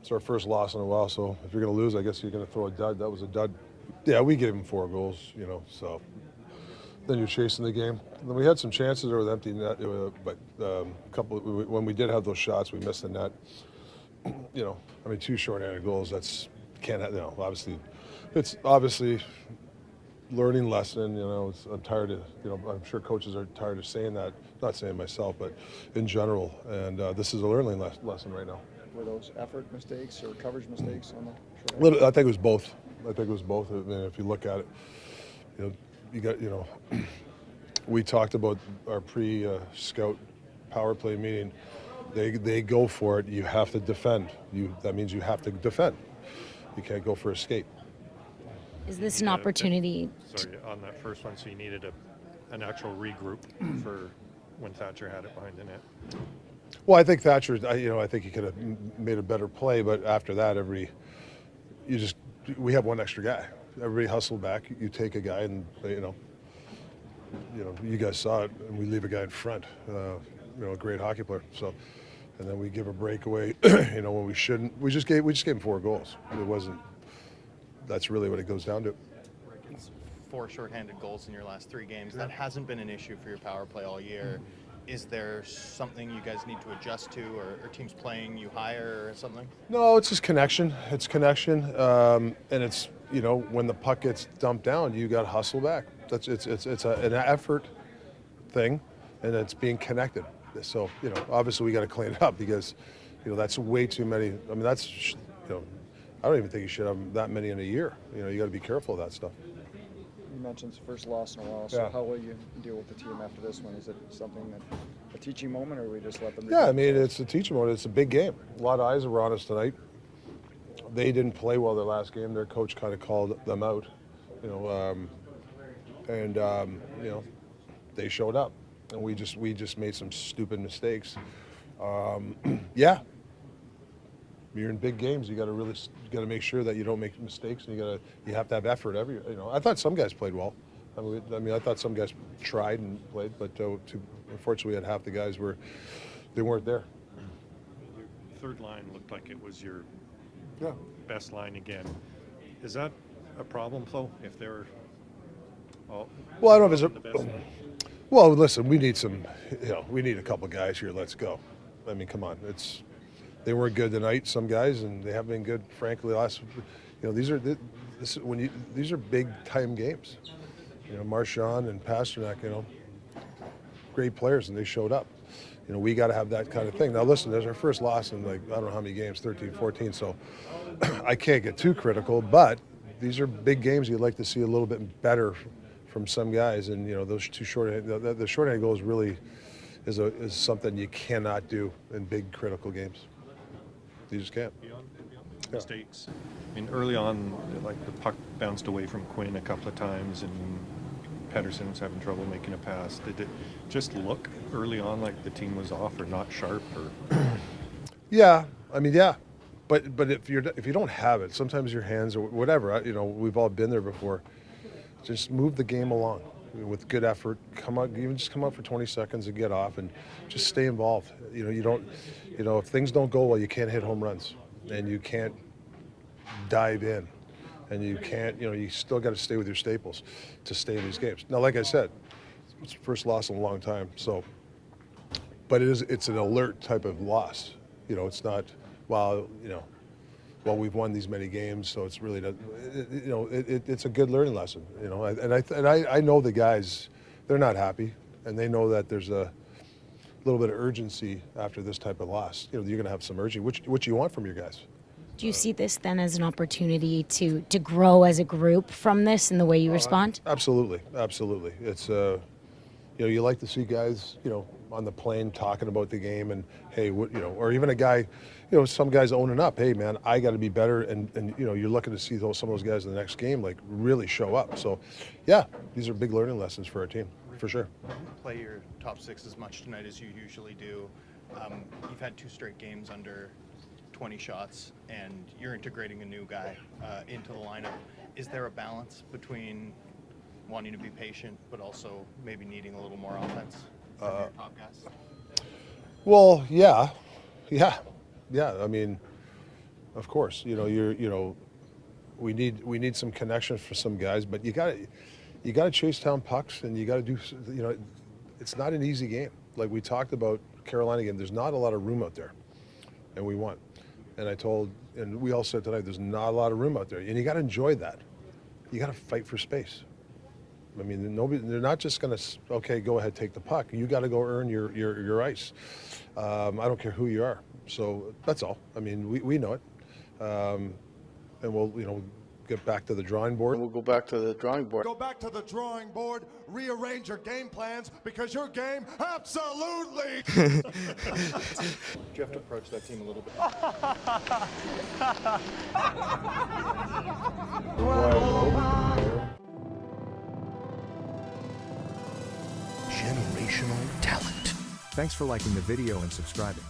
It's our first loss in a while, so if you're going to lose, I guess you're going to throw a dud. That was a dud. Yeah, we gave them 4 goals, so then you're chasing the game. And then we had some chances there with empty net, but when we did have those shots, we missed the net. 2 shorthanded goals, obviously, it's obviously learning lesson, I'm tired of, I'm sure coaches are tired of saying that, not saying myself, but in general, and this is a learning lesson right now. Were those effort mistakes or coverage mistakes on the short? I think it was both. I mean, if you look at it, you got, we talked about our pre-scout power play meeting. They go for it. You have to defend. That means you have to defend. You can't go for a skate. Is this an opportunity? On that first one, so you needed an actual regroup for when Thatcher had it behind the net. Well, I think Thatcher, I think he could have made a better play, but after that, we have one extra guy. Everybody hustled back. You take a guy, and you guys saw it, and we leave a guy in front. A great hockey player. So, and then we give a breakaway. When we shouldn't. We just gave him 4 goals. It wasn't. That's really what it goes down to. It's 4 shorthanded goals in your last 3 games. That hasn't been an issue for your power play all year. Is there something you guys need to adjust to, or teams playing you higher or something? No, it's just connection. It's connection, and it's when the puck gets dumped down, you got to hustle back. It's an effort thing, and it's being connected. So obviously we got to clean it up because that's way too many. I mean that's I don't even think you should have that many in a year. You got to be careful of that stuff. You mentioned it's the first loss in a while, so how will you deal with the team after this one? Is it something a teaching moment, or we just let them? Yeah, I mean, it's a teaching moment. It's a big game. A lot of eyes were on us tonight. They didn't play well their last game. Their coach kind of called them out, they showed up, and we just made some stupid mistakes. Yeah. You're in big games. You got to make sure that you don't make mistakes, and you have to have effort. I thought some guys played well. I mean, I thought some guys tried and played, but unfortunately, we had half the guys they weren't there. Your third line looked like it was your best line again. Is that a problem, though? If they're all well, I don't know if it's the best line? Well, listen, we need we need a couple guys here. Let's go. I mean, come on, They weren't good tonight, some guys, and they haven't been good, frankly, these are big time games. Marchand and Pasternak, great players, and they showed up. We got to have that kind of thing. Now, listen, there's our first loss in I don't know how many games, 13, 14, so I can't get too critical, but these are big games. You'd like to see a little bit better from some guys, and those 2 the shorthand goals really is something you cannot do in big critical games. You just can't. Beyond mistakes. I mean, early on, the puck bounced away from Quinn a couple of times, and Pettersson was having trouble making a pass. Did it just look early on like the team was off or not sharp? Or Yeah, I mean, yeah, but if you don't have it, sometimes your hands or whatever. We've all been there before. Just move the game along with good effort. Come out, even just come out for 20 seconds and get off, and just stay involved. You don't. If things don't go well, you can't hit home runs, and you can't dive in, and you can't. You still got to stay with your staples to stay in these games. Now, like I said, it's the first loss in a long time. So, but it's an alert type of loss. It's not. Well, we've won these many games, so it's really, it's a good learning lesson. I know the guys, they're not happy, and they know that there's a little bit of urgency after this type of loss. You're going to have some urgency, which you want from your guys. Do you see this then as an opportunity to grow as a group from this in the way you respond? Absolutely. It's you like to see guys on the plane talking about the game, and hey, or even a guy, some guys owning up. Hey, man, I got to be better, and you're looking to see some of those guys in the next game really show up. So, yeah, these are big learning lessons for our team, for sure. Play your top 6 as much tonight as you usually do. You've had 2 straight games under 20 shots, and you're integrating a new guy into the lineup. Is there a balance between wanting to be patient, but also maybe needing a little more offense from your top guys? Well, yeah. I mean, of course. We need some connection for some guys, but you gotta chase down pucks, and you gotta do. It's not an easy game. Like we talked about Carolina game, there's not a lot of room out there, and we won. And we all said tonight, there's not a lot of room out there, and you gotta enjoy that. You gotta fight for space. I mean, they're not just going to, okay, go ahead, take the puck. You got to go earn your ice. I don't care who you are. So that's all. I mean, we know it. And we'll, get back to the drawing board. And we'll go back to the drawing board. Go back to the drawing board, rearrange your game plans, because your game absolutely. Do you have to approach that team a little bit? Generational talent. Thanks for liking the video and subscribing.